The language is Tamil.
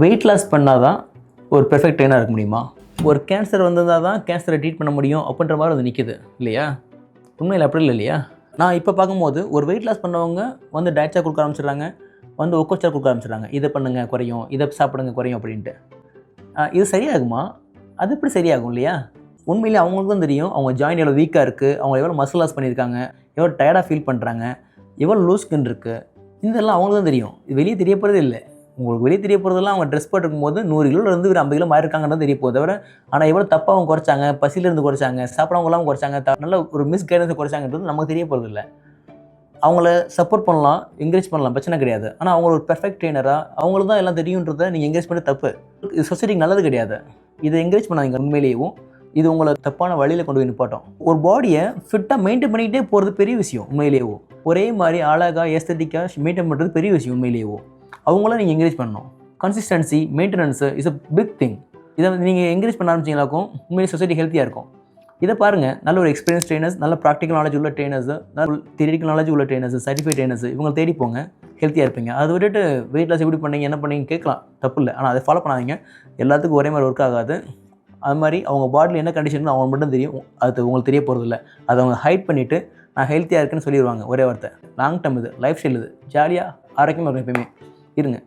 வெயிட் லாஸ் பண்ணால் தான் ஒரு பெர்ஃபெக்ட் ட்ரெயினாக இருக்க முடியுமா? ஒரு கேன்சர் வந்திருந்தால் தான் கேன்சரை ட்ரீட் பண்ண முடியும் அப்படின்ற மாதிரி வந்து நிற்கிது இல்லையா? உண்மையில் அப்படி இல்லை இல்லையா? நான் இப்போ பார்க்கும்போது ஒரு வெயிட் லாஸ் பண்ணவங்க வந்து டயட் சார்ட் கொடுக்க ஆரம்பிச்சிடுறாங்க, வந்து ஒர்க் அவுட் சார்ட் கொடுக்க ஆரம்பிச்சிடுறாங்க. இதை பண்ணுங்கள் குறையும், இதை சாப்பிடுங்க குறையும் அப்படின்ட்டு. இது சரியாகுமா? அது எப்படி சரியாகும் இல்லையா? உண்மையிலே அவங்களுக்கு தான் தெரியும் அவங்க ஜாயின் எவ்வளோ வீக்காக இருக்குது, அவங்க எவ்வளோ மசில் லாஸ் பண்ணியிருக்காங்க, எவ்வளோ டயர்டாக ஃபீல் பண்ணுறாங்க, எவ்வளோ லூஸ் ஸ்கின் இருக்குது. இதெல்லாம் அவங்களுக்கு தான் தெரியும். இது வெளியே தெரிய போகிறதே இல்லை. உங்களுக்கு வெளியே தெரிய போகிறதெல்லாம் அவங்க ட்ரெஸ் போட்டுருக்கும் போது 100 கிலோலேருந்து ஒரு 50 கிலோ மாறிருக்காங்கன்னு தெரிய போகுது. தவிர ஆனால் எவ்வளோ தப்பாக அவங்க குறைச்சாங்க, பசியிலேருந்து குறைச்சாங்க, சாப்பிடாம இல்லாமல் குறைச்சாங்க, நல்ல ஒரு மிஸ் கைடன்ஸை குறைச்சாங்கன்றது நமக்கு தெரிய போகிறது இல்லை. அவங்கள சப்போர்ட் பண்ணலாம், என்கரேஜ் பண்ணலாம், பிரச்சனை கிடையாது. ஆனால் அவங்க ஒரு பெர்ஃபெக்ட் ட்ரெயினராக அவங்களுக்கு தான் எல்லாம் தெரியுன்றதை நீங்கள் என்கரேஜ் பண்ணி தப்பு. இது சொசைட்டிக்கு நல்லது கிடையாது. இதை என்கரேஜ் பண்ணாதீங்க. உண்மையிலேயும் இது உங்களை தப்பான வழியில் கொண்டு போய் நிப்பாட்டும். ஒரு பாடியை ஃபிட்டாக மெயின்டைன் பண்ணிக்கிட்டே போகிறது பெரிய விஷயம். உண்மையிலேயோ ஒரே மாதிரி அழகாக எஸ்தட்டிக்காக மெயின்டைன் பண்ணுறது பெரிய விஷயம். உண்மையிலேயோ அவங்கள நீங்கள் என்கரேஜ் பண்ணணும். Consistency maintenance is a big thing. இதை நீங்கள் என்கரேஜ் பண்ண ஆரம்பிச்சிங்களாக்கும் உண்மையிலே சொசைட்டி ஹெல்த்தியாக இருக்கும். இதை பாருங்கள், நல்ல ஒரு எக்ஸ்பீரியன்ஸ் ட்ரெயினர்ஸ், நல்ல ப்ராக்டிக்கல் நாலேஜ் உள்ள ட்ரெயினர்ஸ், நல்ல தியரிட்டிக்கல் நாலேஜ் உள்ள ட்ரெயினர்ஸ், சர்டிஃபைட் ட்ரெயினர்ஸ் இவங்க தேடி போங்க, ஹெல்த்தியாக இருப்பீங்க. அதை விட்டுட்டு வெயிட் லாஸ் எப்படி பண்ணீங்க, என்ன பண்ணீங்க கேட்கலாம், தப்பு இல்லை. ஆனால் அதை ஃபாலோ பண்ணாதீங்க. எல்லாத்துக்கும் ஒரே மாதிரி ஒர்க் ஆகாது. அது மாதிரி அவங்க பாடியில் என்ன கண்டிஷன் அவங்க மட்டும் தெரியும், அது உங்களுக்கு தெரிய போகிறதில்ல. அதை அவங்க ஹைட் பண்ணிவிட்டு நான் ஹெல்த்தியாக இருக்குன்னு சொல்லிடுவாங்க. ஒரே வார்த்தை. லாங் டர்ம் இது, லைஃப் ஸ்டைல் இது, ஜாலியாக ஆரோக்கியமாக இருக்கும் எப்பயுமே இருங்க.